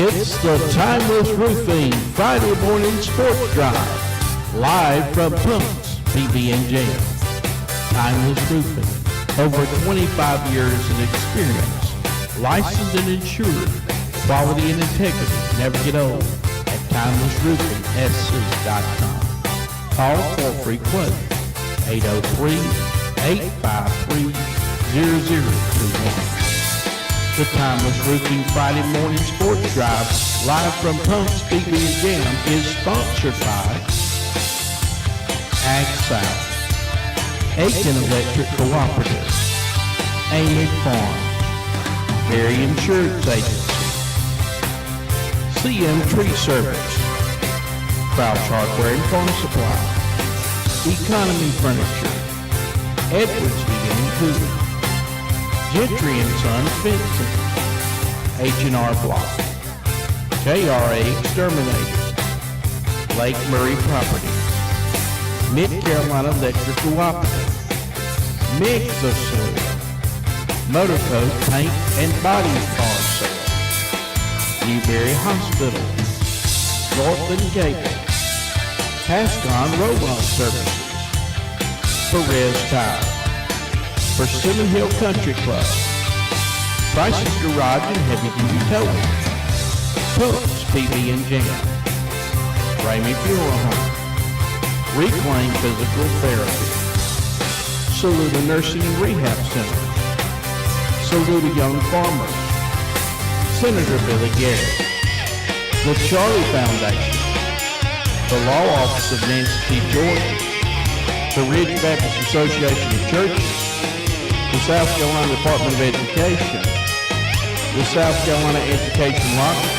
It's the Timeless Roofing Friday morning sports drive, live from Pumps, PB&J. Timeless Roofing, over 25 years of experience, licensed and insured, quality and integrity never get old at TimelessRoofingSC.com. Call for a free quote, 803-853-0021. The Timeless Roofing Friday morning sports drive, live from Pumps, PB and Jam, is sponsored by Ag South, Aiken Electric Cooperative, Amy Farm, Berry Insurance Agency, CM Tree Service, Crouch Hardware and Farm Supply, Economy Furniture, Edwards Heating and Cooling, Gentry & Sons Fencing, H&R Block, KRA Exterminator, Lake Murray Property, Mid-Carolina Electric Cooperative, Mix of Soil, Motorcoat Paint and Body Car Sale, Newberry Hospital, Northland Gable, Pascon Roll-On Services, Perez Tire, Persimmon Hill Country Club, Price's Garage and Heavy Duty Towing, Pumps PB and Jam, Ramey Funeral Home, Reclaim Physical Therapy, Saluda Nursing and Rehab Center, Saluda Young Farmers, Senator Billy Garrett, the Charlie Foundation, the Law Office of Nancy T. Jordan, the Ridge Baptist Association of Churches, the South Carolina Department of Education, the South Carolina Education Lottery,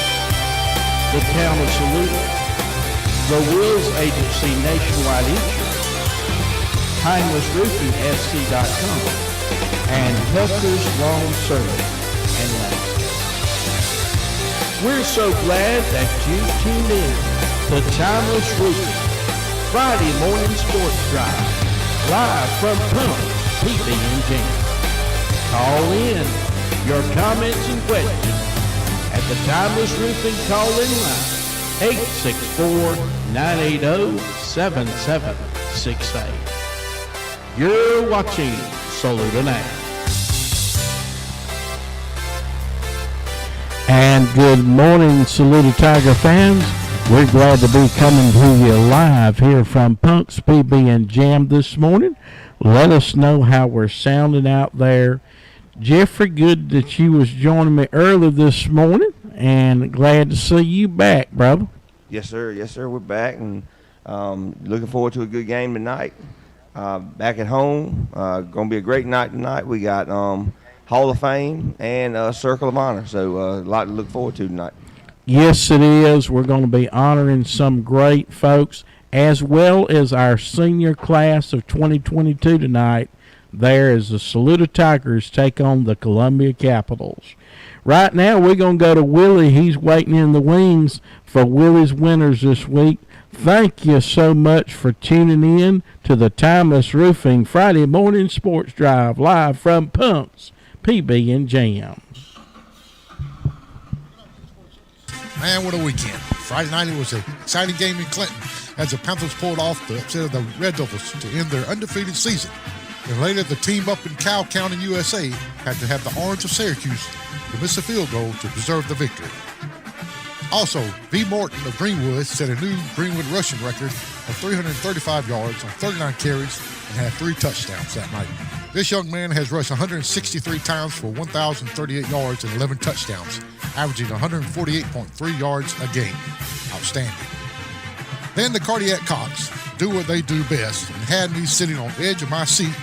the Town of Saluda, the Wills Agency Nationwide Insurance, TimelessRoofingSC.com, and Tucker's Lawn Service and Landscape. We're so glad that you tuned in to Timeless Roofing Friday morning sports drive, live from Pumps, PB&J. Call in your comments and questions at the Timeless Roofing call-in line, 864-980-7768. You're watching Saluda Now. And good morning, Saluda Tiger fans. We're glad to be coming to you live here from Punks PB and Jam this morning. Let us know how we're sounding out there. Jeffrey, good that you was joining me early this morning, and glad to see you back, brother. Yes, sir. Yes, sir. We're back, and looking forward to a good game tonight. Back at home, going to be a great night tonight. We got Hall of Fame and Circle of Honor, so a lot to look forward to tonight. Yes, it is. We're going to be honoring some great folks, as well as our senior class of 2022 tonight. There as the Saluda Tigers take on the Columbia Capitals. Right now, we're going to go to Willie. He's waiting in the wings for Willie's winners this week. Thank you so much for tuning in to the Timeless Roofing Friday morning sports drive, live from Pumps, PB and Jam. Man, what a weekend. Friday night, it was an exciting game in Clinton as the Panthers pulled off the upset of the Red Devils to end their undefeated season. And later, the team up in Cow County, USA, had to have the Orange of Syracuse to miss a field goal to preserve the victory. Also, V. Morton of Greenwood set a new Greenwood rushing record of 335 yards on 39 carries and had 3 touchdowns that night. This young man has rushed 163 times for 1,038 yards and 11 touchdowns, averaging 148.3 yards a game. Outstanding. Then the Cardiac Cocks do what they do best and had me sitting on the edge of my seat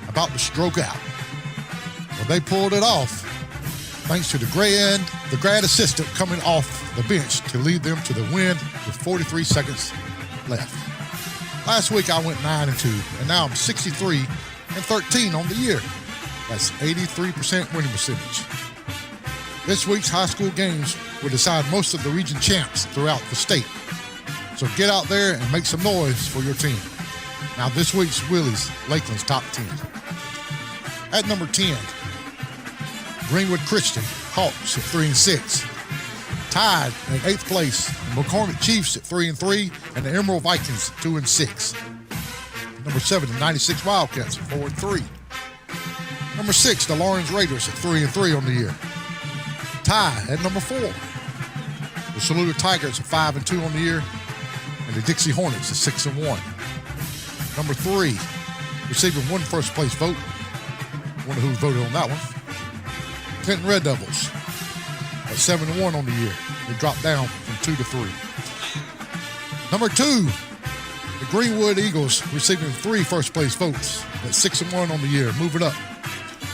about to stroke out. Well, they pulled it off, thanks to the grad assistant coming off the bench to lead them to the win with 43 seconds left. Last week I went 9-2, and now I'm 63-13 on the year. That's 83% winning percentage. This week's high school games will decide most of the region champs throughout the state. So get out there and make some noise for your team. Now this week's Willie's Lakeland's top 10. At number 10, Greenwood Christian Hawks at 3-6. Tied in 8th place, the McCormick Chiefs at 3-3, and the Emerald Vikings at 2-6. Number 7, the 96 Wildcats at 4-3. Number 6, the Lawrence Raiders at 3-3 on the year. Tied at number 4, the Saluda Tigers at 5-2 on the year, and the Dixie Hornets at 6-1. Number 3, receiving one first place vote. Wonder who voted on that one. Clinton Red Devils at 7-1 on the year. They dropped down from 2 to 3. Number 2, the Greenwood Eagles receiving 3 first place votes at 6-1 on the year, moving up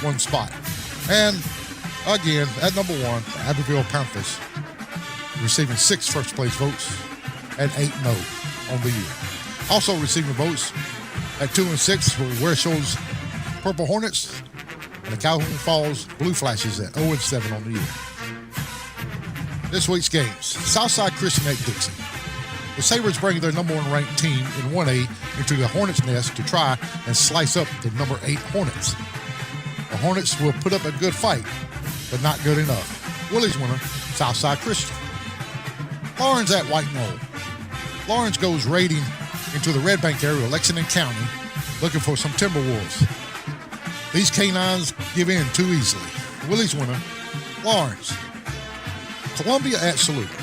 one spot. And again, at number 1, the Abbeville Panthers receiving 6 first place votes at 8-0 on the year. Also receiving votes at 2 and 6 were Wearsho's Purple Hornets and the Calhoun Falls Blue Flashes at 0 and 7 on the year. This week's games: Southside Christian at Dixie. The Sabres bring their number 1 ranked team in 1A into the Hornets' nest to try and slice up the number 8 Hornets. The Hornets will put up a good fight, but not good enough. Willie's winner, Southside Christian. Lawrence at White Knoll. Lawrence goes raiding into the Red Bank area of Lexington County looking for some Timberwolves. These canines give in too easily. Willie's winner, Lawrence. Columbia at Saluda.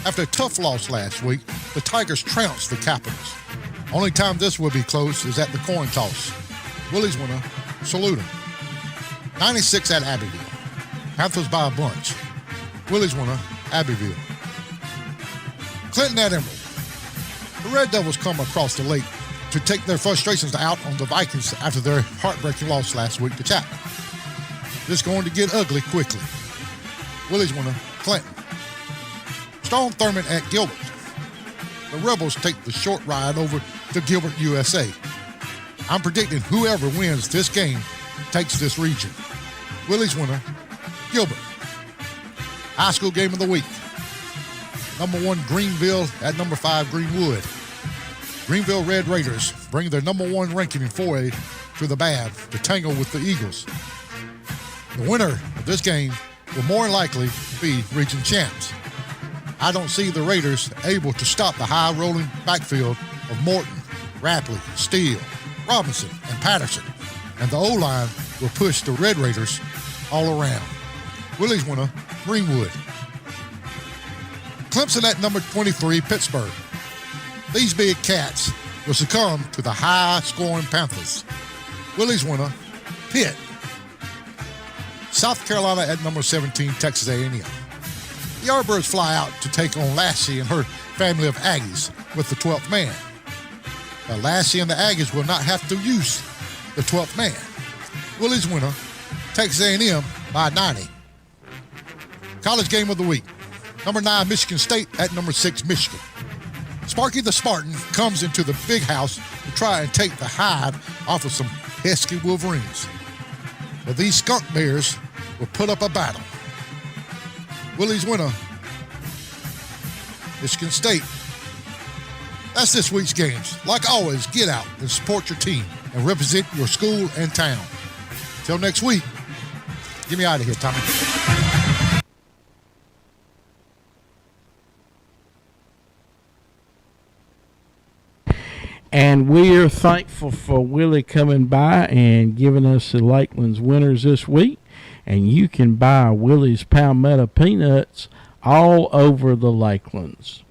After a tough loss last week, the Tigers trounced the Capitals. Only time this will be close is at the coin toss. Willie's winner, Saluda. 96 at Abbeville. Panthers by a bunch. Willie's winner, Abbeville. Clinton at Emerald. The Red Devils come across the lake to take their frustrations out on the Vikings after their heartbreaking loss last week to Chapman. This is going to get ugly quickly. Willie's winner, Clinton. Stone Thurman at Gilbert. The Rebels take the short ride over to Gilbert, USA. I'm predicting whoever wins this game takes this region. Willie's winner, Gilbert. High school game of the week. Number 1, Greenville at number 5, Greenwood. Greenville Red Raiders bring their number 1 ranking in 4A to the Bab to tangle with the Eagles. The winner of this game will more than likely be region champs. I don't see the Raiders able to stop the high-rolling backfield of Morton, Rapley, Steele, Robinson, and Patterson, and the O-line will push the Red Raiders all around. Willie's winner, Greenwood. Clemson at number 23, Pittsburgh. These big cats will succumb to the high-scoring Panthers. Willie's winner, Pitt. South Carolina at number 17, Texas A&M. The Yardbirds fly out to take on Lassie and her family of Aggies with the 12th man. Now, Lassie and the Aggies will not have to use the 12th man. Willie's winner, Texas A&M by 90. College game of the week. Number 9, Michigan State at number 6, Michigan. Sparky the Spartan comes into the big house to try and take the hide off of some pesky Wolverines. But these skunk bears will put up a battle. Willie's winner, Michigan State. That's this week's games. Like always, get out and support your team and represent your school and town. Till next week, get me out of here, Tommy. And we are thankful for Willie coming by and giving us the Lakeland's winners this week. And you can buy Willie's Palmetto Peanuts all over the Lakelands.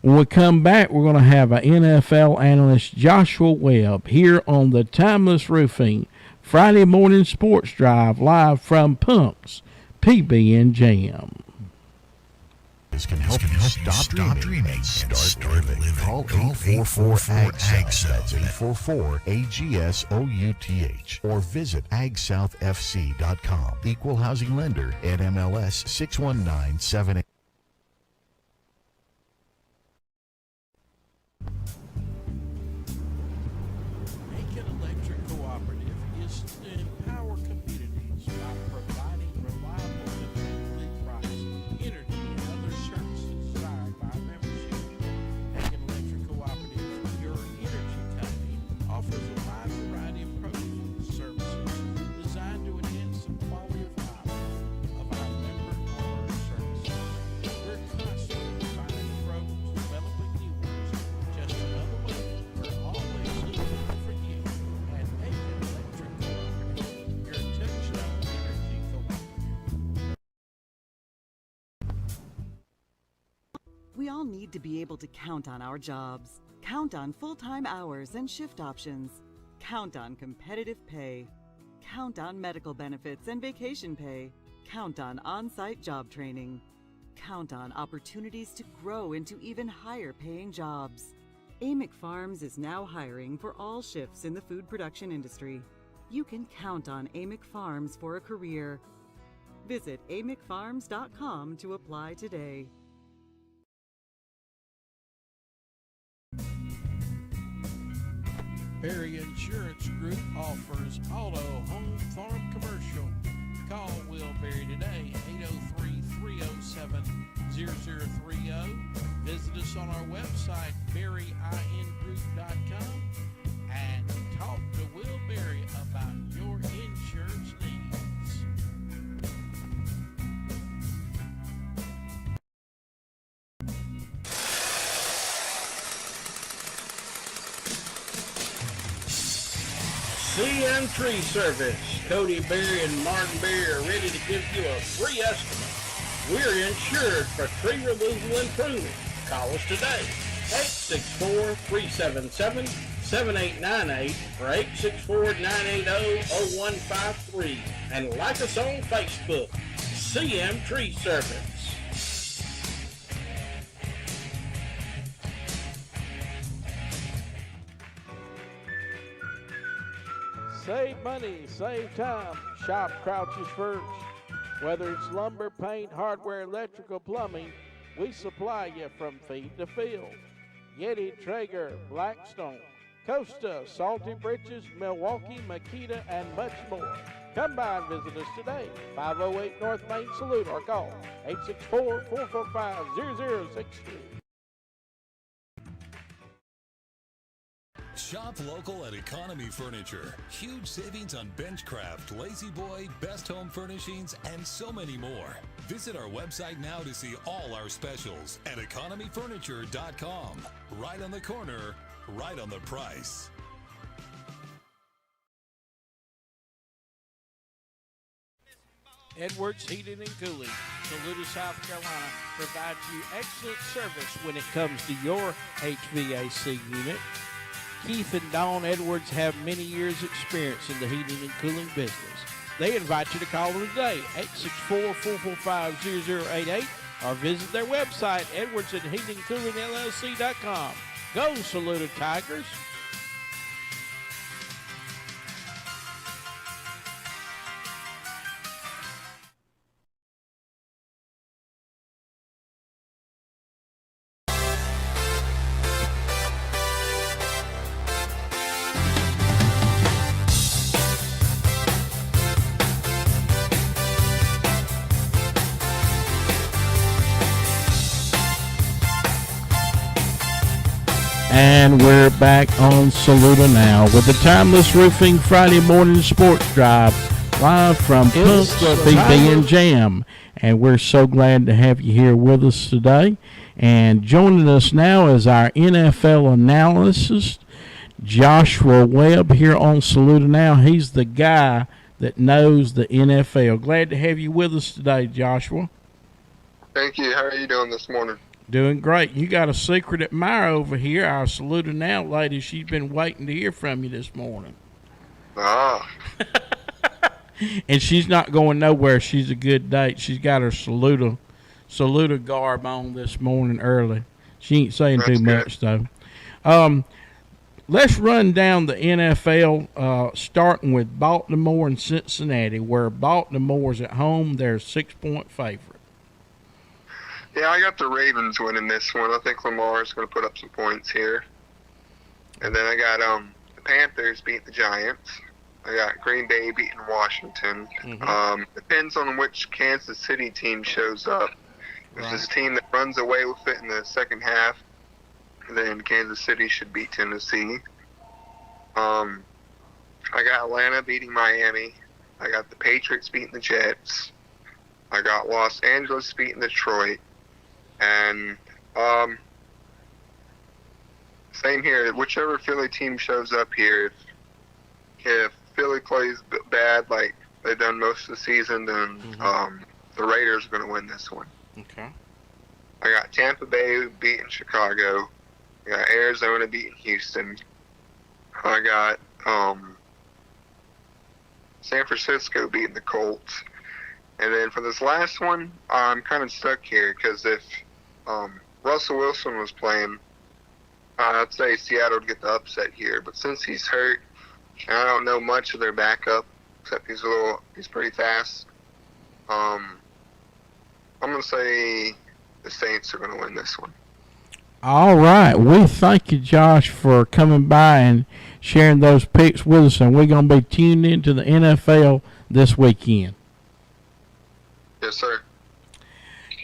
When we come back, we're going to have an NFL analyst, Joshua Webb, here on the Timeless Roofing Friday Morning Sports Drive, live from Punk's PB and JAMM. Can help you stop dreaming and start living. Call 844-AGSOUTH. That's 844-AGSOUTH. Or visit agsouthfc.com. Equal housing lender, NMLS 61978. Aiken Electric Cooperative is to empower communities by providing reliable, competitively priced energy and other services desired by membership. Aiken Electric Cooperative, your energy company, offers a wide variety of products and services designed to enhance the quality of life of our member-owned services. We're We all need to be able to count on our jobs. Count on full-time hours and shift options. Count on competitive pay. Count on medical benefits and vacation pay. Count on on-site job training. Count on opportunities to grow into even higher paying jobs. Amick Farms is now hiring for all shifts in the food production industry. You can count on Amick Farms for a career. Visit amickfarms.com to apply today. Berry Insurance Group offers auto, home, farm, commercial. Call Will Berry today, 803-307-0030. Visit us on our website, berryingroup.com, and talk to Will Berry about your insurance needs. CM Tree Service. Cody Berry and Martin Berry are ready to give you a free estimate. We're insured for tree removal and pruning. Call us today, 864-377-7898 or 864-980-0153. And like us on Facebook, CM Tree Service. Save money, save time. Shop Crouch's First. Whether it's lumber, paint, hardware, electrical, plumbing, we supply you from feed to field. Yeti, Traeger, Blackstone, Costa, Salty Britches, Milwaukee, Makita, and much more. Come by and visit us today. 508 North Main Salute or call 864-445-0063. Shop local at Economy Furniture. Huge savings on Benchcraft, Lazy Boy, Best Home Furnishings, and so many more. Visit our website now to see all our specials at economyfurniture.com. Right on the corner, right on the price. Edwards Heating and Cooling, Saluda, South Carolina, provides you excellent service when it comes to your HVAC unit. Keith and Dawn Edwards have many years' experience in the heating and cooling business. They invite you to call them today, 864-445-0088, or visit their website, edwardsandheatingcoolingllc.com. Go, Saluda Tigers! And we're back on Saluda now with the Timeless Roofing Friday Morning Sports Drive live from Punks BB and JAMM. And we're so glad to have you here with us today. And joining us now is our NFL analyst, Joshua Webb, here on Saluda now. He's the guy that knows the NFL. Glad to have you with us today, Joshua. Thank you. How are you doing this morning? Doing great. You got a secret admirer over here, our Saluda Now lady. She's been waiting to hear from you this morning. Ah. And she's not going nowhere. She's a good date. She's got her Saluda garb on this morning early. She ain't saying That's too good. much, though. Let's run down the NFL, starting with Baltimore and Cincinnati, where Baltimore's at home. They're a 6-point favorite. Yeah, I got the Ravens winning this one. I think Lamar's going to put up some points here. And then I got the Panthers beat the Giants. I got Green Bay beating Washington. Mm-hmm. Depends on which Kansas City team shows up. If Right. there's a team that runs away with it in the second half, then Kansas City should beat Tennessee. I got Atlanta beating Miami. I got the Patriots beating the Jets. I got Los Angeles beating Detroit. And same here. Whichever Philly team shows up here, if Philly plays bad like they've done most of the season, then the Raiders are going to win this one. Okay. I got Tampa Bay beating Chicago. I got Arizona beating Houston. I got San Francisco beating the Colts. And then for this last one, I'm kind of stuck here because if Russell Wilson was playing, I'd say Seattle would get the upset here. But since he's hurt, and I don't know much of their backup, except he's pretty fast. I'm going to say the Saints are going to win this one. All right. We thank you, Josh, for coming by and sharing those picks with us. And we're going to be tuned into the NFL this weekend. Yes, sir.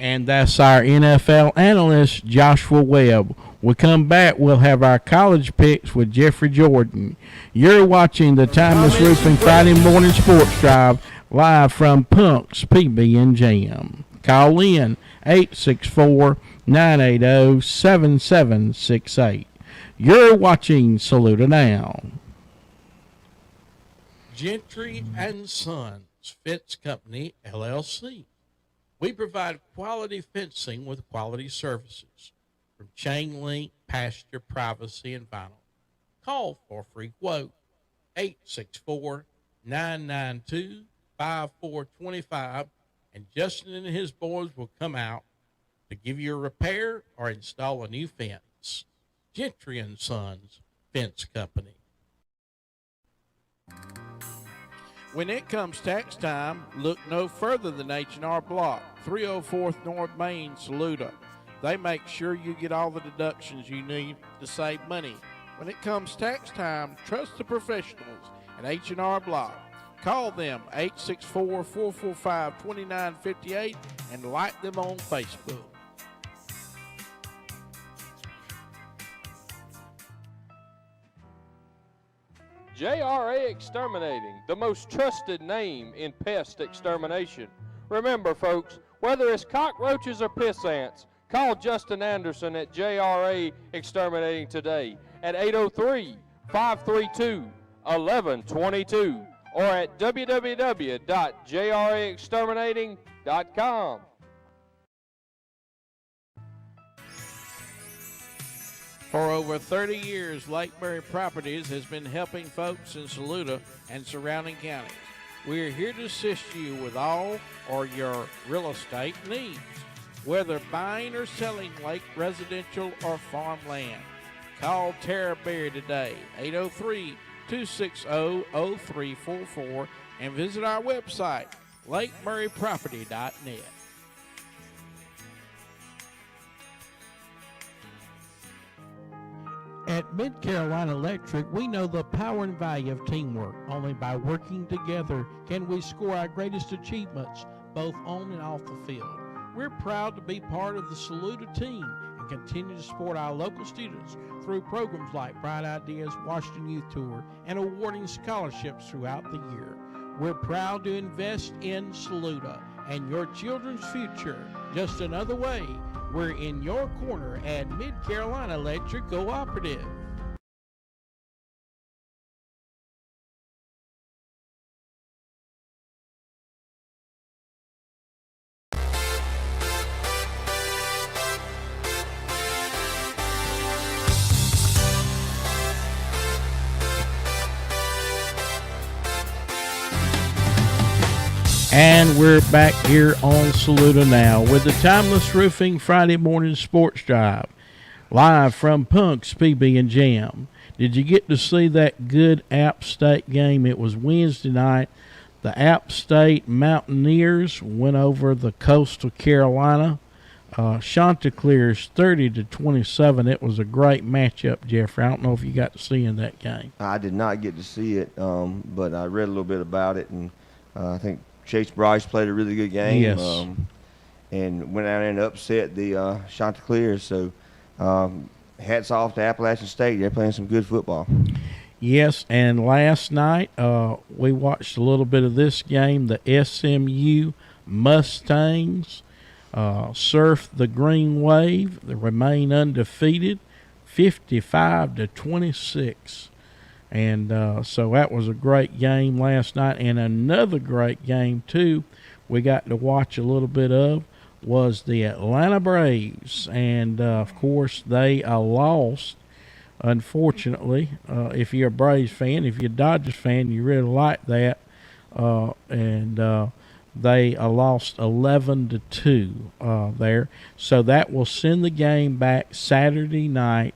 And that's our NFL analyst, Joshua Webb. We'll come back. We'll have our college picks with Jeffrey Jordan. You're watching the Timeless Roofing Friday Morning Sports Drive live from Punk's PB and Jam. Call in 864-980-7768. You're watching Saluda Now. Gentry and Sons Fence Company, LLC. We provide quality fencing with quality services from chain link, pasture, privacy, and vinyl. Call for a free quote, 864-992-5425, and Justin and his boys will come out to give you a repair or install a new fence. Gentry and Sons Fence Company. When it comes tax time, look no further than H&R Block, 304th North Main, Saluda. They make sure you get all the deductions you need to save money. When it comes tax time, trust the professionals at H&R Block. Call them 864-445-2958 and like them on Facebook. JRA Exterminating, the most trusted name in pest extermination. Remember, folks, whether it's cockroaches or piss ants, call Justin Anderson at JRA Exterminating today at 803-532-1122 or at www.jraexterminating.com. For over 30 years, Lake Murray Properties has been helping folks in Saluda and surrounding counties. We are here to assist you with all or your real estate needs, whether buying or selling lake residential or farmland. Call Tara Berry today, 803-260-0344, and visit our website, lakemurrayproperty.net. At Mid-Carolina Electric, we know the power and value of teamwork. Only by working together can we score our greatest achievements, both on and off the field. We're proud to be part of the Saluda team and continue to support our local students through programs like Bright Ideas, Washington Youth Tour, and awarding scholarships throughout the year. We're proud to invest in Saluda and your children's future. Just another way, we're in your corner at Mid-Carolina Electric Cooperative. And we're back here on Saluda Now with the Timeless Roofing Friday Morning Sports Drive, live from Punk's PB and Jam. Did you get to see that good App State game? It was Wednesday night. The App State Mountaineers went over the Coastal Carolina Chanticleers 30-27. It was a great matchup, Jeffrey. I don't know if you got to see in that game. I did not get to see it, but I read a little bit about it, and I think Chase Bryce played a really good game. Yes. And went out and upset the Chanticleers. So hats off to Appalachian State. They're playing some good football. Yes, and last night we watched a little bit of this game. The SMU Mustangs surfed the green wave. They remain undefeated, 55-26. And so that was a great game last night. And another great game, too, we got to watch a little bit of was the Atlanta Braves, and of course they lost. Unfortunately, if you're a Braves fan, if you're a Dodgers fan, you really like that, and they lost 11-2 there. So that will send the game back Saturday night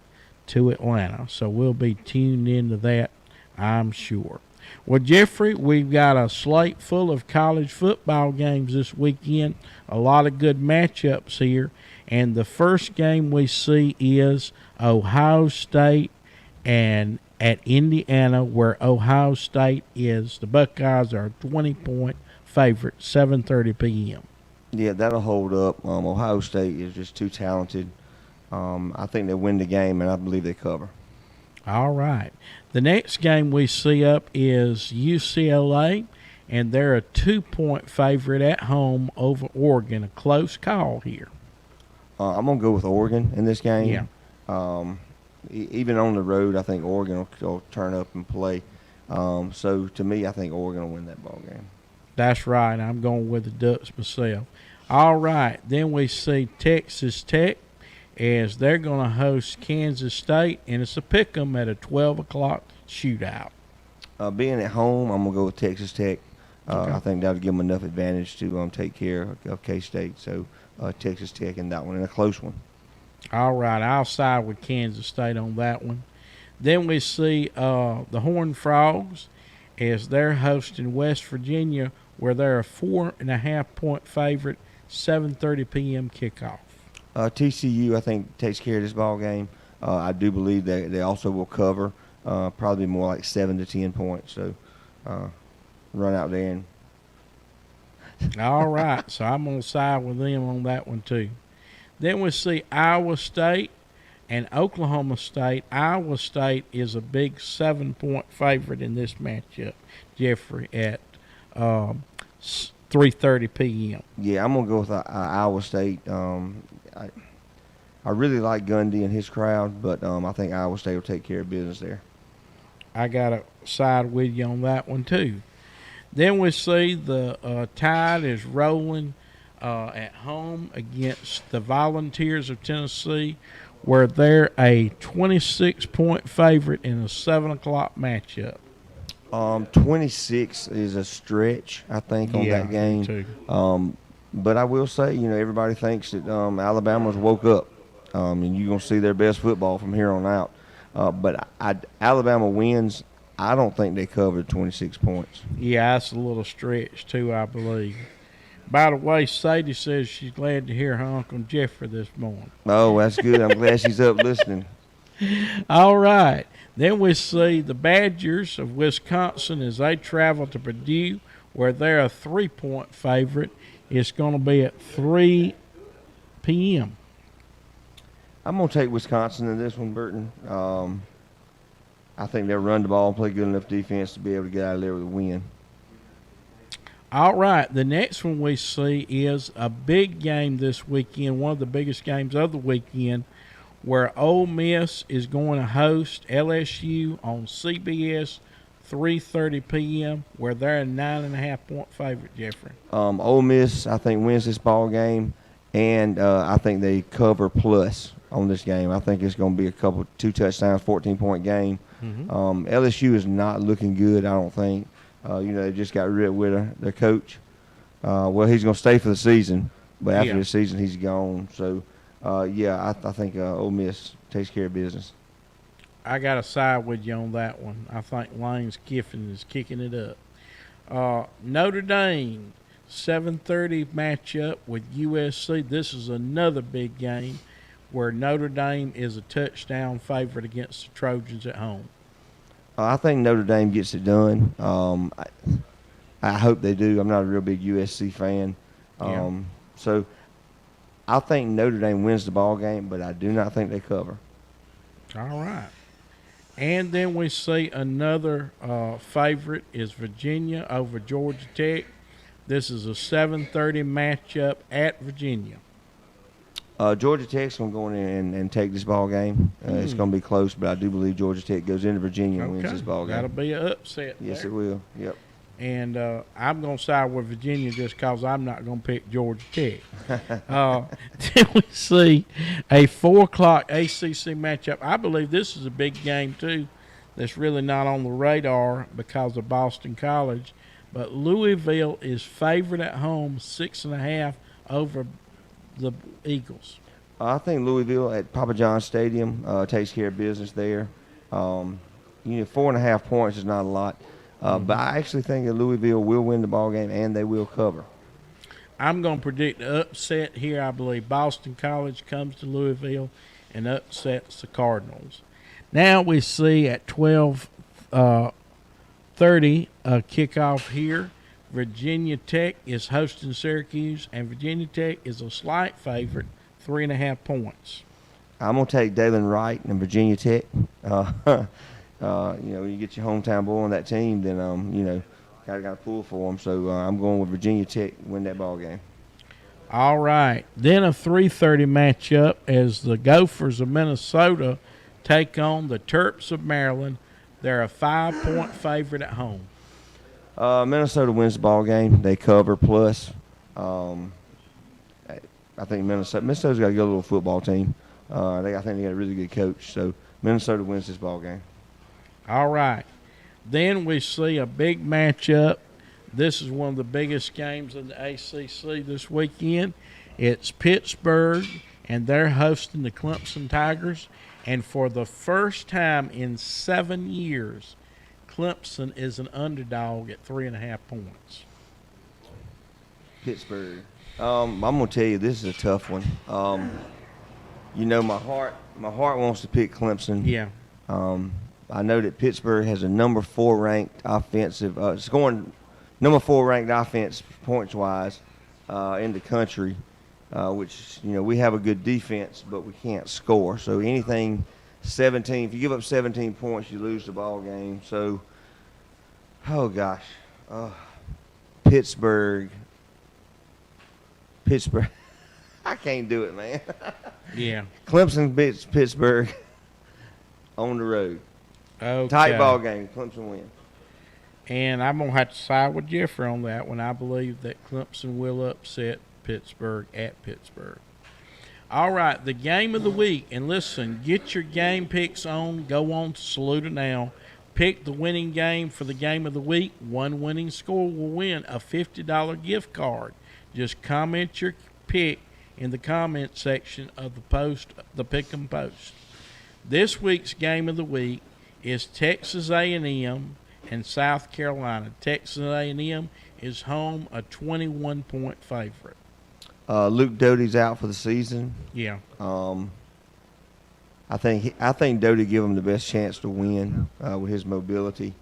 to Atlanta. So we'll be tuned into that, I'm sure. Well, Jeffrey, we've got a slate full of college football games this weekend. A lot of good matchups here. And the first game we see is Ohio State and at Indiana, where Ohio State is. The Buckeyes are a 20-point favorite, 7:30 p.m. Yeah, that'll hold up. Ohio State is just too talented. I think they win the game, and I believe they cover. All right. The next game we see up is UCLA, and they're a 2-point favorite at home over Oregon. A close call here. I'm going to go with Oregon in this game. Yeah. Even on the road, I think Oregon will turn up and play. So, to me, I think Oregon will win that ball game. That's right. I'm going with the Ducks myself. All right. Then we see Texas Tech as they're going to host Kansas State, and it's a pick 'em at a 12 o'clock shootout. Being at home, I'm going to go with Texas Tech. Okay. I think that'll give them enough advantage to take care of K-State. So, Texas Tech in that one, and a close one. All right. I'll side with Kansas State on that one. Then we see the Horned Frogs as they're hosting West Virginia, where they're a 4.5-point favorite, 7:30 p.m. kickoff. TCU, I think, takes care of this ball game. I do believe that they also will cover, probably more like 7 to 10 points. So, run out there and. All right, so I'm going to side with them on that one too. Then we see Iowa State and Oklahoma State. Iowa State is a big 7-point favorite in this matchup, Jeffrey, at 3:30 p.m. Yeah, I'm going to go with Iowa State. I really like Gundy and his crowd, but I think Iowa State will take care of business there. I got to side with you on that one too. Then we see the Tide is rolling at home against the Volunteers of Tennessee, where they're a 26-point favorite in a 7 o'clock matchup. 26 is a stretch, I think, on that game. Too. But I will say, everybody thinks that Alabama's woke up, and you're going to see their best football from here on out. But Alabama wins. I don't think they covered 26 points. Yeah, that's a little stretch, too, I believe. By the way, Sadie says she's glad to hear her Uncle Jeffrey this morning. Oh, that's good. I'm glad she's up listening. All right. Then we see the Badgers of Wisconsin as they travel to Purdue, where they're a 3-point favorite. It's going to be at 3 p.m. I'm going to take Wisconsin in this one, Burton. I think they'll run the ball and play good enough defense to be able to get out of there with a win. All right, the next one we see is a big game this weekend, one of the biggest games of the weekend, where Ole Miss is going to host LSU on CBS, 3:30 p.m., where they're a 9.5-point favorite, Jeffrey. Ole Miss, I think, wins this ball game, and I think they cover plus on this game. I think it's going to be two touchdowns, 14-point game. Mm-hmm. LSU is not looking good, I don't think. They just got rid of their coach. Well, he's going to stay for the season, but after the season, he's gone. So, I think Ole Miss takes care of business. I got to side with you on that one. I think Lane Kiffin is kicking it up. Notre Dame, 7:30 matchup with USC. This is another big game where Notre Dame is a touchdown favorite against the Trojans at home. I think Notre Dame gets it done. I hope they do. I'm not a real big USC fan. So I think Notre Dame wins the ball game, but I do not think they cover. All right. And then we see another favorite is Virginia over Georgia Tech. This is a 7:30 matchup at Virginia. Georgia Tech's going to go in and take this ball game. It's going to be close, but I do believe Georgia Tech goes into Virginia and wins this ball game. That'll be an upset. Yes, there. it will. Yep. and I'm going to side with Virginia just because I'm not going to pick Georgia Tech. Then we see a 4 o'clock ACC matchup. I believe this is a big game, too, that's really not on the radar because of Boston College. But Louisville is favored at home 6.5 over the Eagles. I think Louisville at Papa John's Stadium takes care of business there. 4.5 points is not a lot. But I actually think that Louisville will win the ball game and they will cover. I'm going to predict the upset here. I believe Boston College comes to Louisville and upsets the Cardinals. Now we see at 12:30 a kickoff here. Virginia Tech is hosting Syracuse, and Virginia Tech is a slight favorite, 3.5 points. I'm going to take Dalen Wright and Virginia Tech. When you get your hometown boy on that team, then, got to pull for them. So I'm going with Virginia Tech to win that ball game. All right. Then a 3:30 matchup as the Gophers of Minnesota take on the Terps of Maryland. They're a 5-point favorite at home. Minnesota wins the ball game. They cover plus. I think Minnesota's got a good little football team. I think they got a really good coach. So Minnesota wins this ball game. All right. Then we see a big matchup. This is one of the biggest games in the ACC this weekend. It's Pittsburgh, and they're hosting the Clemson Tigers. And for the first time in 7 years, Clemson is an underdog at 3.5 points. Pittsburgh. I'm going to tell you, this is a tough one. My heart wants to pick Clemson. Yeah. I know that Pittsburgh has a number 4 ranked offensive, number 4 ranked offense points-wise in the country, which, we have a good defense, but we can't score. So anything 17, if you give up 17 points, you lose the ball game. So, oh, gosh. Pittsburgh. I can't do it, man. Yeah. Clemson beats Pittsburgh on the road. Okay. Tight ball game. Clemson win. And I'm going to have to side with Jeffrey on that one. I believe that Clemson will upset Pittsburgh at Pittsburgh. All right, the game of the week. And listen, get your game picks on. Go on to Saluda now. Pick the winning game for the game of the week. One winning score will win a $50 gift card. Just comment your pick in the comment section of the post, the Pick'em post. This week's game of the week is Texas A&M and South Carolina. Texas A&M is home, a 21-point favorite. Luke Doty's out for the season. Yeah. I think Doty give him the best chance to win with his mobility.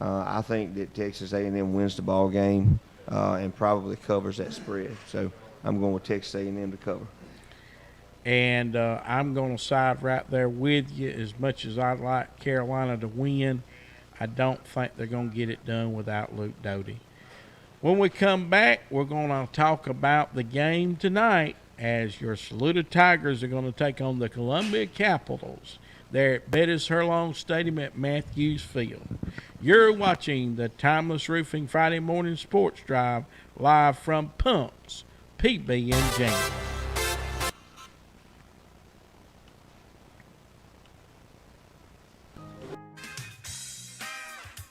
I think that Texas A&M wins the ball game and probably covers that spread. So I'm going with Texas A&M to cover. And I'm going to side right there with you. As much as I'd like Carolina to win, I don't think they're going to get it done without Luke Doty. When we come back, we're going to talk about the game tonight as your Saluda Tigers are going to take on the Columbia Capitals there at Bettis Hurlong Stadium at Matthews Field. You're watching the Timeless Roofing Friday Morning Sports Drive live from Pumps, PB and J.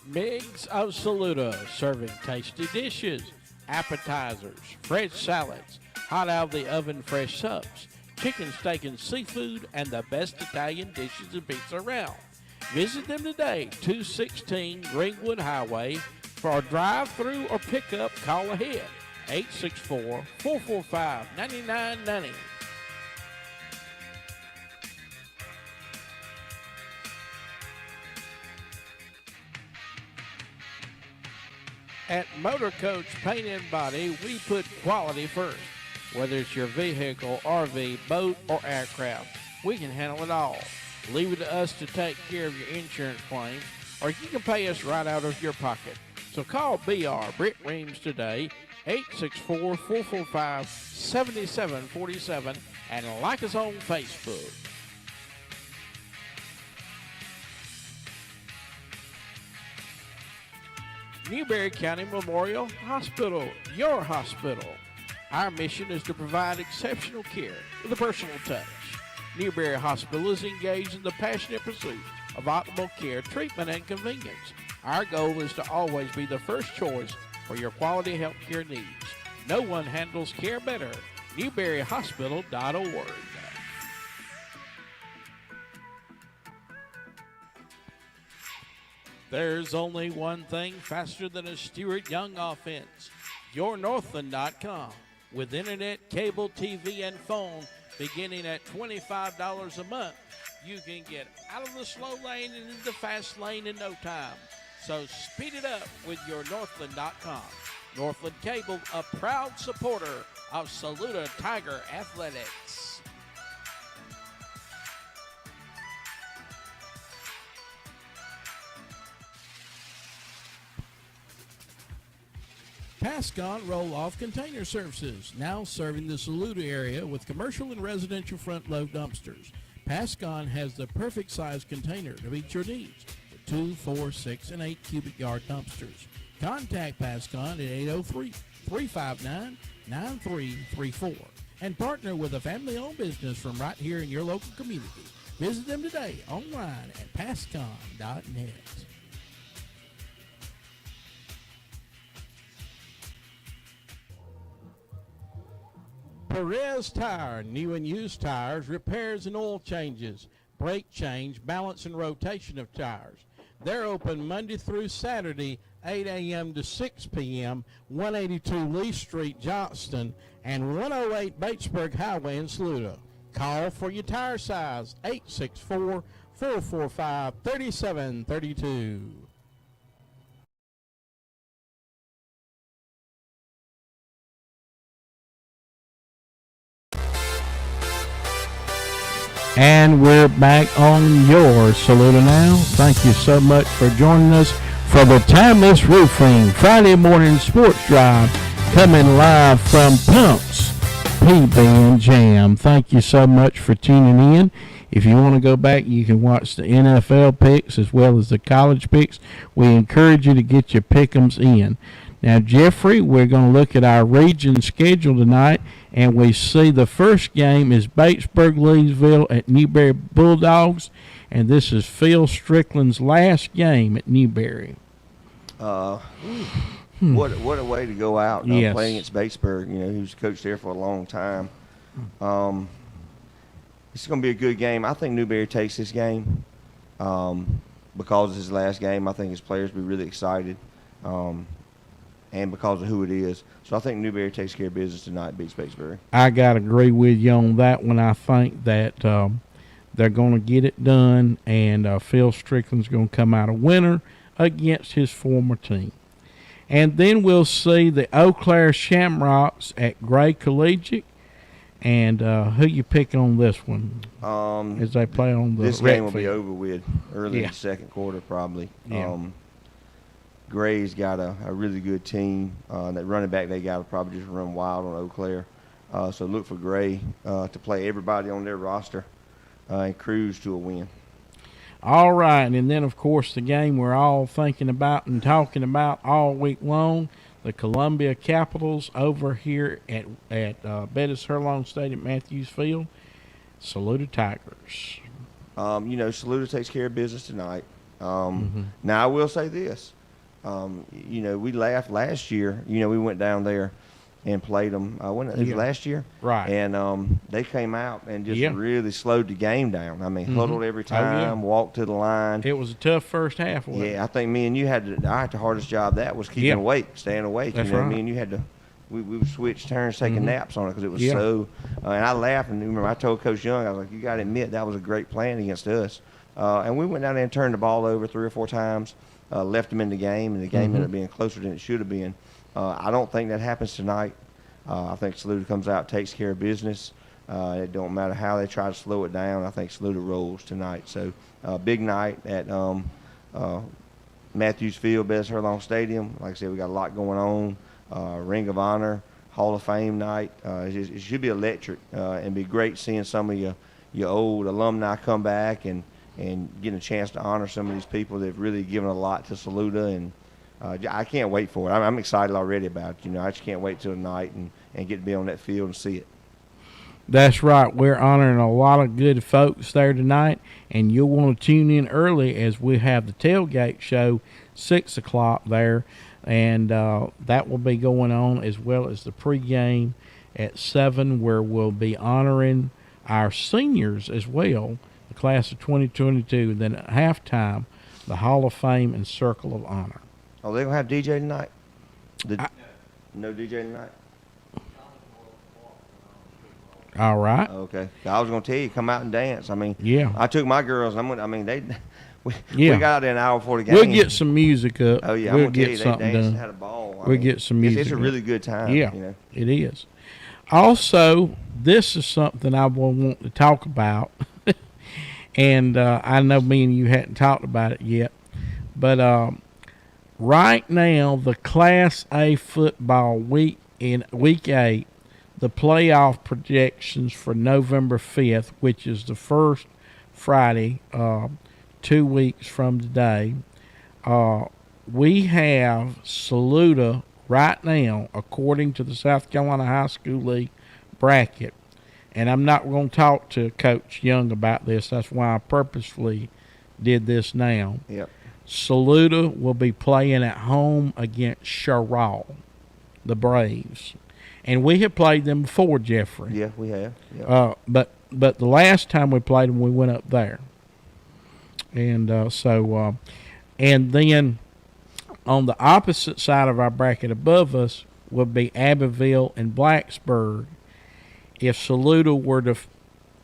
Migs of Saluda, serving tasty dishes, appetizers, fresh salads, hot out of the oven fresh subs, chicken, steak, and seafood, and the best Italian dishes and pizza around. Visit them today, 216 Greenwood Highway. For a drive-through or pickup, call ahead, 864-445-9990. At Motor Coach Paint and Body, we put quality first. Whether it's your vehicle, RV, boat, or aircraft, we can handle it all. Leave it to us to take care of your insurance claims, or you can pay us right out of your pocket. So call BR Britt Reams today, 864-445-7747, and like us on Facebook. Newberry County Memorial Hospital, your hospital. Our mission is to provide exceptional care with a personal touch. Newberry Hospital is engaged in the passionate pursuit of optimal care, treatment, and convenience. Our goal is to always be the first choice for your quality health care needs. No one handles care better. NewberryHospital.org. There's only one thing faster than a Stuart Young offense. YourNorthland.com. With internet, cable, TV, and phone beginning at $25 a month, you can get out of the slow lane and into the fast lane in no time. So speed it up with YourNorthland.com. Northland Cable, a proud supporter of Saluda Tiger Athletics. Pascon Roll-Off Container Services, now serving the Saluda area with commercial and residential front-load dumpsters. Pascon has the perfect size container to meet your needs with 2, 4, 6, and 8 cubic yard dumpsters. Contact Pascon at 803-359-9334 and partner with a family-owned business from right here in your local community. Visit them today online at pascon.net. Perez Tire, new and used tires, repairs and oil changes, brake change, balance and rotation of tires. They're open Monday through Saturday, 8 a.m. to 6 p.m., 182 Lee Street, Johnston, and 108 Batesburg Highway in Saluda. Call for your tire size, 864-445-3732. And we're back on your Saluda Now. Thank you so much for joining us for the Timeless Roofing Friday morning sports drive, coming live from Pumps, PB and JAMM. Thank you so much for tuning in. If you want to go back, you can watch the NFL picks as well as the college picks. We encourage you to get your pick'ems in. Now, Jeffrey, we're going to look at our region schedule tonight, and we see the first game is Batesburg-Leesville at Newberry Bulldogs, and this is Phil Strickland's last game at Newberry. What a way to go out Yes. playing against Batesburg. You know, he was coached there for a long time. It's going to be a good game. I think Newberry takes this game because it's his last game. I think his players will be really excited. And because of who it is. So I think Newberry takes care of business tonight, beats Batesburg. I got to agree with you on that one. I think that they're going to get it done, and Phil Strickland's going to come out a winner against his former team. And then we'll see the Eau Claire Shamrocks at Gray Collegiate. And who you pick on this one as they play on the This rec game will be field? over with early in the second quarter probably. Yeah. Gray's got a really good team. That running back they got will probably just run wild on Eau Claire. So look for Gray to play everybody on their roster and cruise to a win. All right, and then, of course, the game we're all thinking about and talking about all week long, the Columbia Capitals over here at Bettis Hurlong Stadium, Matthews Field, Saluda Tigers. Saluda takes care of business tonight. Now, I will say this. We laughed last year. We went down there and played them. It was last year? Right. And they came out and just really slowed the game down. I mean, huddled every time, walked to the line. It was a tough first half. I think me and you I had the hardest job. That was keeping awake, staying awake. That's right. Me and you had to. We would switch turns, taking naps on it because it was so. And I laughed, and remember I told Coach Young, I was like, "You got to admit that was a great plan against us." And we went down there and turned the ball over 3 or 4 times, left them in the game, and the game ended up being closer than it should have been. I don't think that happens tonight. I think Saluda comes out, takes care of business. It don't matter how they try to slow it down. I think Saluda rolls tonight. So big night at Matthews Field, Bettis Hurlong Stadium. Like I said, we got a lot going on. Ring of Honor, Hall of Fame night. It should be electric and be great seeing some of your old alumni come back and getting a chance to honor some of these people that have really given a lot to Saluda and I can't wait for it. I'm excited already about it. I just can't wait till tonight and get to be on that field and see it. That's right. We're honoring a lot of good folks there tonight, and you'll want to tune in early as we have the tailgate show 6 o'clock there, and that will be going on, as well as the pregame at 7, where we'll be honoring our seniors as well, the class of 2022. Then at halftime, the Hall of Fame and Circle of Honor. Oh, they're going to have DJ tonight? No DJ tonight? All right. Okay. I was going to tell you, come out and dance. I mean, Yeah. I took my girls. We Yeah. got out there an hour before the game. We'll get some music up. Oh, yeah. We'll I'm going to tell get you, they something danced and done. had a ball. We'll get some music It's a up. really good time. Yeah, it is. Also, this is something I will want to talk about, and I know me and you hadn't talked about it yet, but right now the Class A football week 8, the playoff projections for November 5th, which is the first Friday, 2 weeks from today, we have Saluda right now, according to the South Carolina High School League bracket. And I'm not going to talk to Coach Young about this. That's why I purposefully did this now. Yep. Saluda will be playing at home against Sherrall, the Braves. And we have played them before, Jeffrey. Yeah, we have. Yep. But the last time we played them, we went up there. And and then on the opposite side of our bracket above us would be Abbeville and Blacksburg. If Saluda were to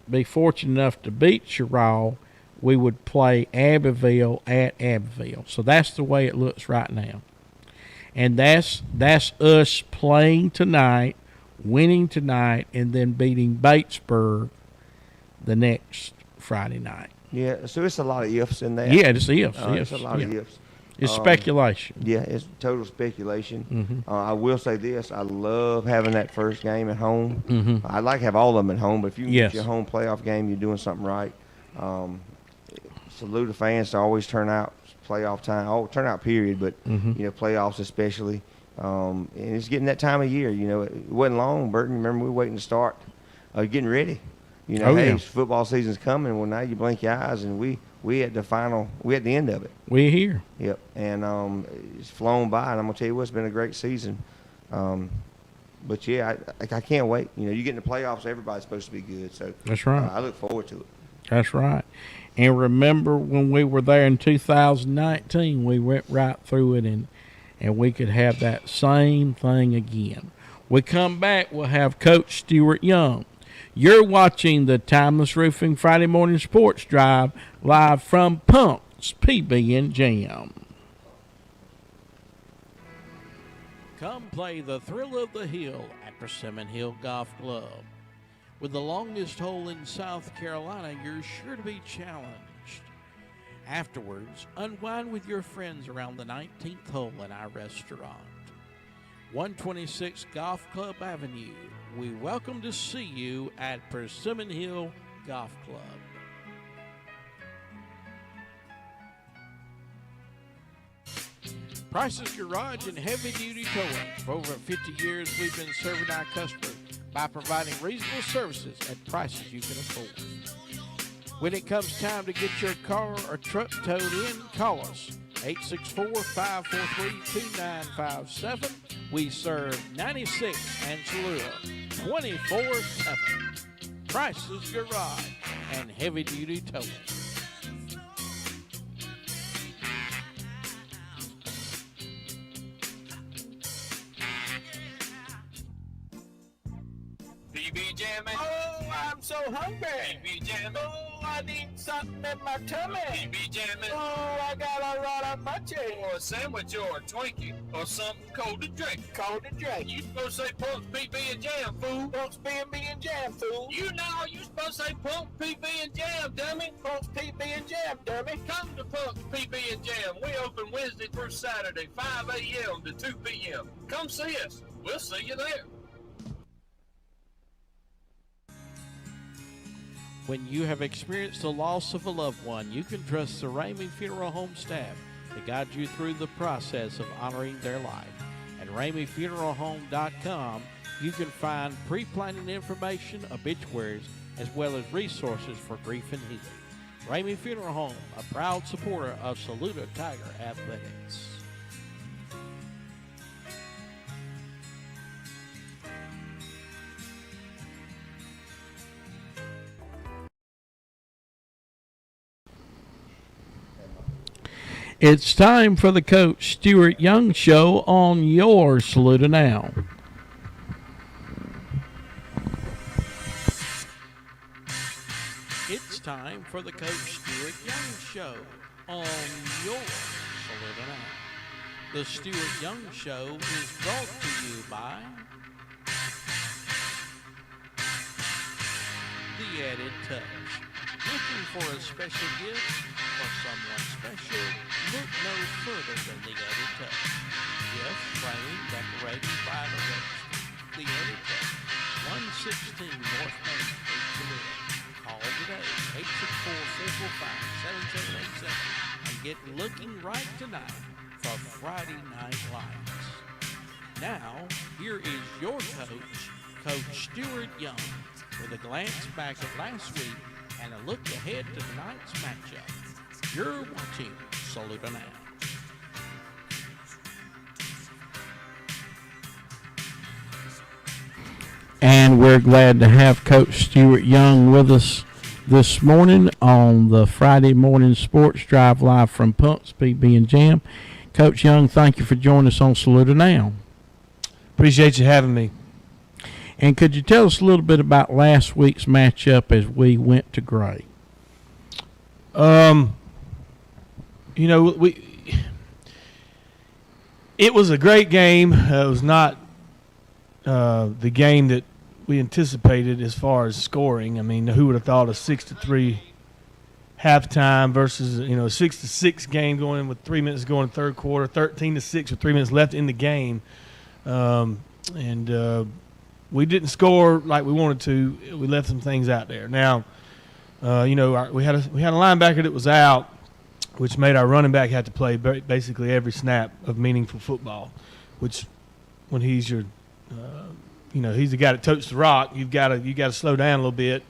be fortunate enough to beat Sherrall, we would play Abbeville at Abbeville. So that's the way it looks right now. And that's us playing tonight, winning tonight, and then beating Batesburg the next Friday night. Yeah, so it's a lot of ifs in that. Yeah, it's ifs. It's a lot of ifs. It's speculation. Yeah, it's total speculation. Mm-hmm. I will say this. I love having that first game at home. Mm-hmm. I'd like to have all of them at home, but if you can Yes. get your home playoff game, you're doing something right. Salute the fans to always turn out playoff time, turn out period, but playoffs especially. And it's getting that time of year. It wasn't long, Burton. Remember, we were waiting to start getting ready. Football season's coming. Well, now you blink your eyes, and we at the end of it. We're here. Yep, and it's flown by, and I'm gonna tell you what, it's been a great season. But yeah, I can't wait. You get in the playoffs, everybody's supposed to be good. So That's right. I look forward to it. That's right. And remember when we were there in 2019, we went right through it, and we could have that same thing again. We come back, we'll have Coach Stuart Young. You're watching the Timeless Roofing Friday Morning Sports Drive live from Punk's PB and Jam. Come play the thrill of the hill at Persimmon Hill Golf Club. With the longest hole in South Carolina, you're sure to be challenged. Afterwards, unwind with your friends around the 19th hole in our restaurant. 126 Golf Club Avenue. We welcome to see you at Persimmon Hill Golf Club. Price's Garage and Heavy Duty Towing. For over 50 years, we've been serving our customers by providing reasonable services at prices you can afford. When it comes time to get your car or truck towed in, call us. 864-543-2957. We serve 96 and Cholula 24/7. Price's Garage and Heavy Duty Towing. PB jamming. Oh, I'm so hungry. PB jamming. Oh, I need something in my tummy. PB jamming. Oh, I got a lot of munchies. Or a sandwich or a Twinkie or something cold to drink. Cold to drink. You supposed to say Punk's PB and Jam, fool. Punk's PB and Jam, fool. You know you supposed to say Punk's PB and Jam, dummy. Punk's PB and Jam, dummy. Come to Punk's PB and Jam. We open Wednesday through Saturday, 5 a.m. to 2 p.m. Come see us. We'll see you there. When you have experienced the loss of a loved one, you can trust the Ramey Funeral Home staff to guide you through the process of honoring their life. At RameyFuneralHome.com, you can find pre-planning information, obituaries, as well as resources for grief and healing. Ramey Funeral Home, a proud supporter of Saluda Tiger Athletics. It's time for the Coach Stewart Young Show on your Saluda Now. It's time for the Coach Stewart Young Show on your Saluda Now. The Stewart Young Show is brought to you by The Added Touch. Looking for a special gift for someone special? Look no further than The Added Touch. Gift, framing, decorating, bridal registry. The Added Touch. 116 North Main Street, Saluda. Call today, 864-445-7787, and get looking right tonight for Friday Night Lights. Now, here is your coach, Coach Stewart Young, with a glance back at last week and a look ahead to tonight's matchup. You're watching Saluda Now. And we're glad to have Coach Stewart Young with us this morning on the Friday Morning Sports Drive live from Pumps, PB and JAMM. Coach Young, thank you for joining us on Saluda Now. Appreciate you having me. And could you tell us a little bit about last week's matchup as we went to Gray? It was a great game. It was not the game that we anticipated as far as scoring. I mean, who would have thought a 6-3 halftime versus a 6-6 game going in with 3 minutes to go in the third quarter, 13-6 with 3 minutes left in the game, and we didn't score like we wanted to. We left some things out there. Now, we had a linebacker that was out, which made our running back have to play basically every snap of meaningful football, which when he's your he's the guy that totes the rock. You've got to slow down a little bit.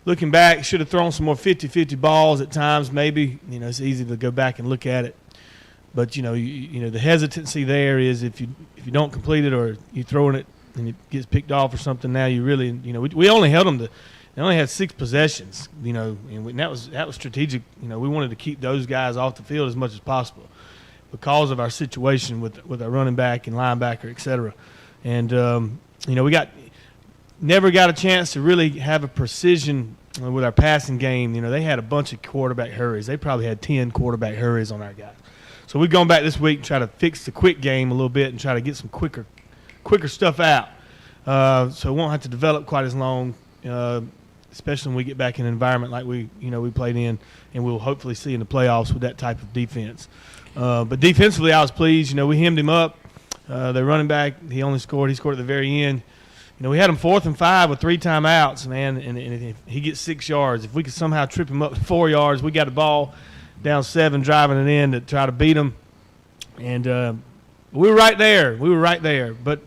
Looking back, should have thrown some more 50-50 balls at times. Maybe it's easy to go back and look at it, but the hesitancy there is if you don't complete it or you throwing it and it gets picked off or something. Now you really we only held them to. They only had 6 possessions, and that was strategic. We wanted to keep those guys off the field as much as possible because of our situation with our running back and linebacker, et cetera. And we never got a chance to really have a precision with our passing game. They had a bunch of quarterback hurries. They probably had 10 quarterback hurries on our guys. So we've gone back this week and try to fix the quick game a little bit and try to get some quicker stuff out. So we won't have to develop quite as long. Especially when we get back in an environment like we played in, and we'll hopefully see in the playoffs with that type of defense. But defensively, I was pleased. We hemmed him up. The running back, he scored at the very end. We had him 4th and 5 with 3 timeouts, man, and if he gets 6 yards. If we could somehow trip him up to 4 yards, we got the ball down 7, driving it in to try to beat him. And we were right there. But,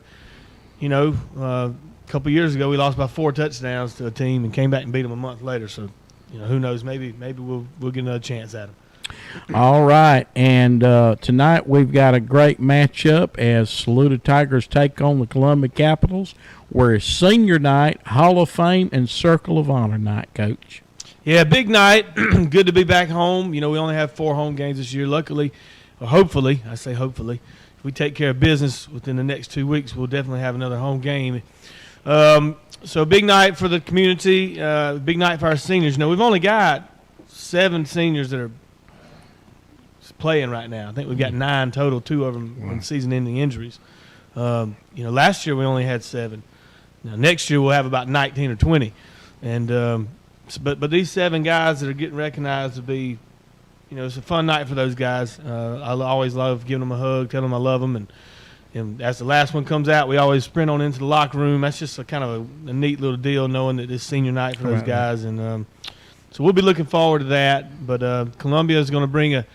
a couple years ago, we lost by 4 touchdowns to a team and came back and beat them a month later. So, who knows? Maybe we'll get another chance at them. All right, and tonight we've got a great matchup as Saluda Tigers take on the Columbia Capitals. We're Senior Night, Hall of Fame, and Circle of Honor night, Coach. Yeah, big night. Good to be back home. We only have 4 home games this year. Luckily, or hopefully, I say hopefully, if we take care of business within the next 2 weeks, we'll definitely have another home game. So big night for the community, big night for our seniors. We've only got 7 seniors that are playing right now. I think we've got 9 total, 2 of them in season-ending injuries. Last year we only had 7. Now, next year we'll have about 19 or 20. And but these 7 guys that are getting recognized to be, it's a fun night for those guys. I always love giving them a hug, telling them I love them, and as the last one comes out, we always sprint on into the locker room. That's just a kind of a neat little deal, knowing that it's senior night for those guys. And so we'll be looking forward to that. But Columbia is going to bring a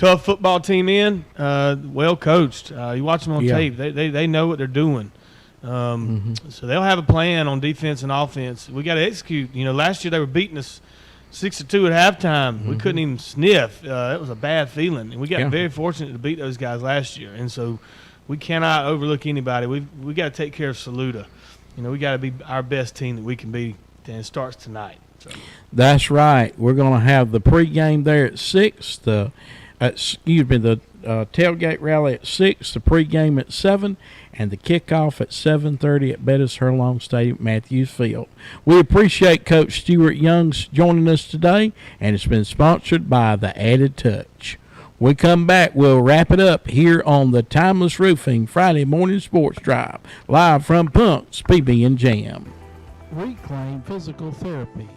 tough football team in, well coached. You watch them on tape; they know what they're doing. So they'll have a plan on defense and offense. We got to execute. Last year they were beating us 6-2 at halftime. We couldn't even sniff. It was a bad feeling, and we got very fortunate to beat those guys last year. And so we cannot overlook anybody. We got to take care of Saluda. We got to be our best team that we can be, and it starts tonight. So. That's right. We're going to have the pregame there at 6. The tailgate rally at 6. The pregame at 7. And the kickoff at 7:30 at Bettis Hurlong Stadium, Matthews Field. We appreciate Coach Stuart Young's joining us today, and it's been sponsored by The Added Touch. When we come back, we'll wrap it up here on the Timeless Roofing Friday Morning Sports Drive, live from Punk's PB and Jam. Reclaim Physical Therapy.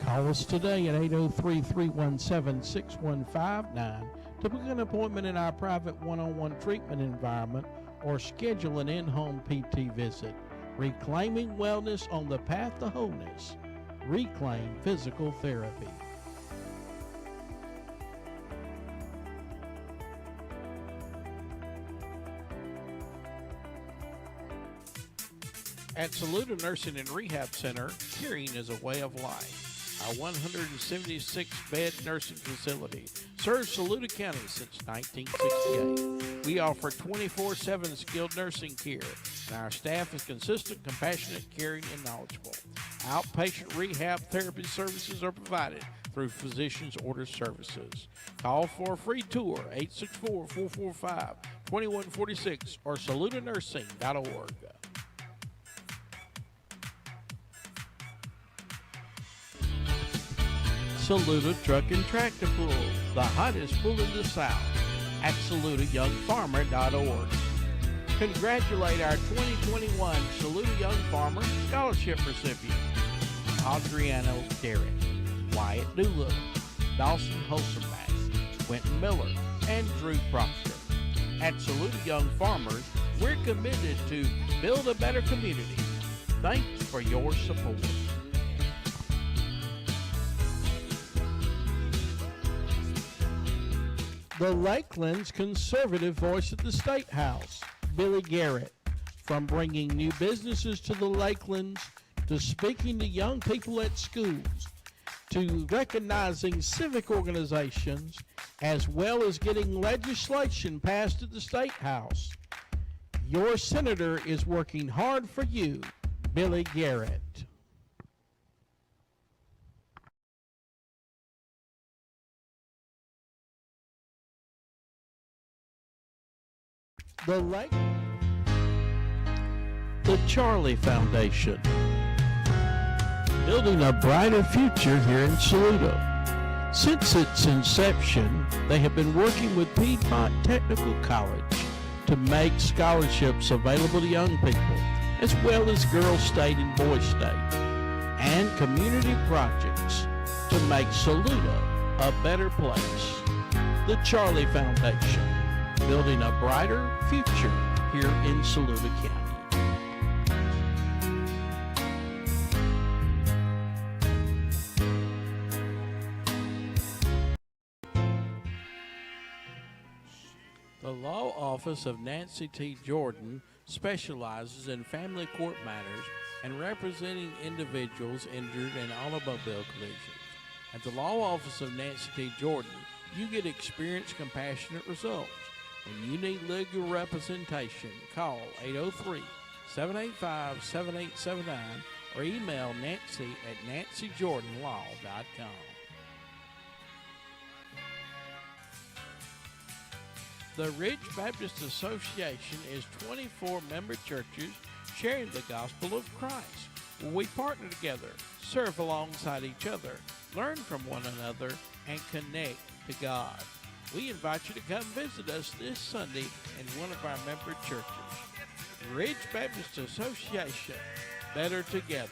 Call us today at 803-317-6159 to book an appointment in our private one-on-one treatment environment or schedule an in-home PT visit. Reclaiming wellness on the path to wholeness. Reclaim Physical Therapy. At Saluda Nursing and Rehab Center, caring is a way of life. Our 176-bed nursing facility serves Saluda County since 1968. We offer 24/7 skilled nursing care, and our staff is consistent, compassionate, caring, and knowledgeable. Outpatient rehab therapy services are provided through Physicians Order Services. Call for a free tour, 864-445-2146 or saludanursing.org. Saluda Truck and Tractor Pool, the hottest pool in the South, at SaludaYoungFarmer.org. Congratulate our 2021 Saluda Young Farmer Scholarship recipient, Adriano Derrick, Wyatt Doolittle, Dawson Holzenbach, Quentin Miller, and Drew Proctor. At Saluda Young Farmers, we're committed to build a better community. Thanks for your support. The Lakeland's conservative voice at the State House, Billy Garrett. From bringing new businesses to the Lakelands, to speaking to young people at schools, to recognizing civic organizations, as well as getting legislation passed at the State House. Your senator is working hard for you, Billy Garrett. The Charlie Foundation, building a brighter future here in Saluda. Since its inception, they have been working with Piedmont Technical College to make scholarships available to young people, as well as Girls State and Boys State, and community projects to make Saluda a better place. The Charlie Foundation, building a brighter future here in Saluda County. The law office of Nancy T. Jordan specializes in family court matters and representing individuals injured in automobile collisions. At the law office of Nancy T. Jordan, you get experienced, compassionate results. When you need legal representation, call 803-785-7879 or email Nancy at nancyjordanlaw.com. The Ridge Baptist Association is 24 member churches sharing the gospel of Christ. We partner together, serve alongside each other, learn from one another, and connect to God. We invite you to come visit us this Sunday in one of our member churches. Ridge Baptist Association, better together.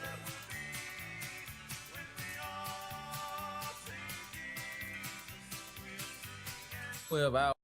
12 hours.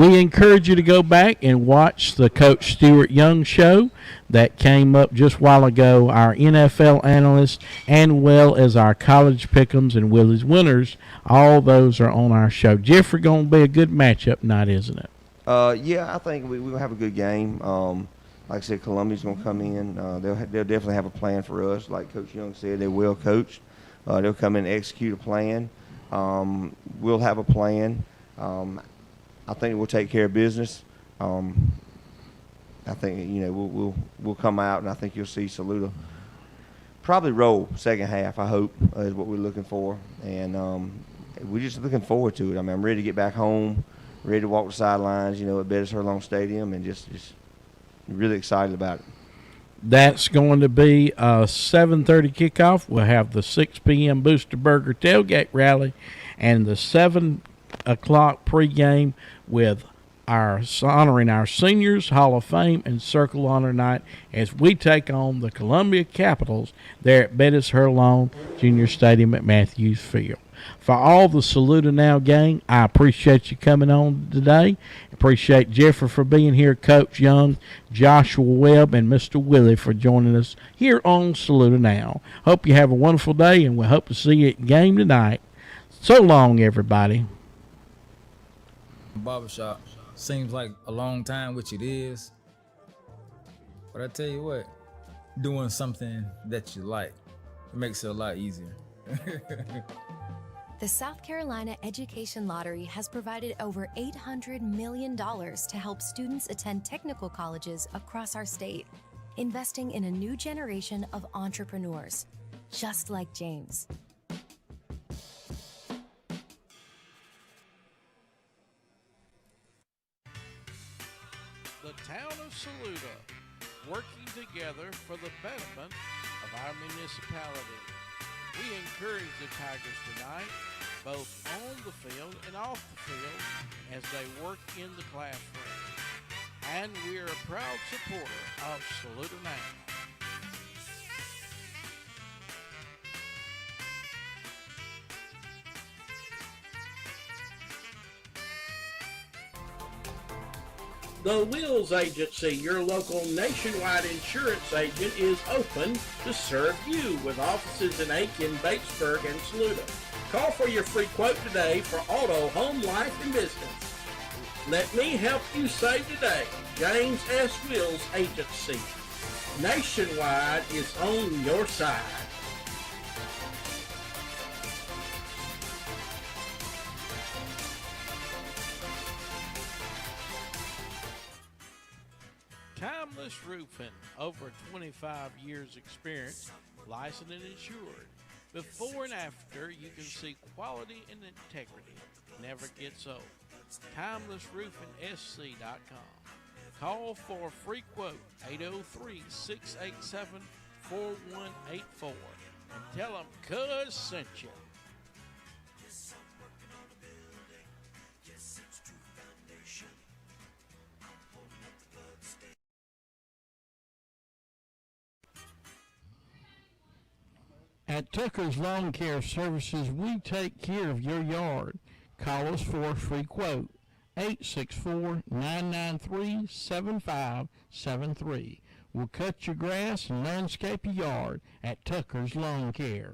We encourage you to go back and watch the Coach Stewart Young show that came up just a while ago, our NFL analysts, and well as our college pick'ems and Willie's winners. All those are on our show. Jeffrey, going to be a good matchup night, isn't it? Yeah, I think we'll have a good game. Like I said, Columbia's going to come in. They'll definitely have a plan for us. Like Coach Young said, they will coach. They'll come in and execute a plan. We'll have a plan. I think we'll take care of business. I think we'll come out, and I think you'll see Saluda probably roll second half. I hope is what we're looking for, and we're just looking forward to it. I mean, I'm ready to get back home, ready to walk the sidelines. At Bettis Herlong Stadium, and just really excited about it. That's going to be a 7:30 kickoff. We'll have the 6 p.m. Booster Burger tailgate rally, and the 7 o'clock pregame with honoring our seniors, Hall of Fame, and Circle Honor Night as we take on the Columbia Capitals there at Bettis Herlong Junior Stadium at Matthews Field. For all the Saluda Now gang, I appreciate you coming on today. Appreciate Jeffrey for being here, Coach Young, Joshua Webb, and Mr. Willie for joining us here on Saluda Now. Hope you have a wonderful day, and we hope to see you at game tonight. So long, everybody. Barbershop seems like a long time, which it is. But I tell you what, doing something that you like, it makes it a lot easier. The South Carolina Education Lottery has provided over $800 million to help students attend technical colleges across our state, investing in a new generation of entrepreneurs, just like James. The town of Saluda, working together for the betterment of our municipality. We encourage the Tigers tonight, both on the field and off the field, as they work in the classroom. And we are a proud supporter of Saluda Now. The Wills Agency, your local nationwide insurance agent, is open to serve you with offices in Aiken, Batesburg, and Saluda. Call for your free quote today for auto, home, life, and business. Let me help you save today. James S. Wills Agency. Nationwide is on your side. Timeless Roofing, over 25 years experience, licensed and insured. Before and after, you can see quality and integrity. Never gets old. TimelessRoofingSC.com. Call for a free quote, 803-687-4184, and tell them Cuz sent you. At Tucker's Lawn Care Services, we take care of your yard. Call us for a free quote, 864-993-7573. We'll cut your grass and landscape your yard at Tucker's Lawn Care.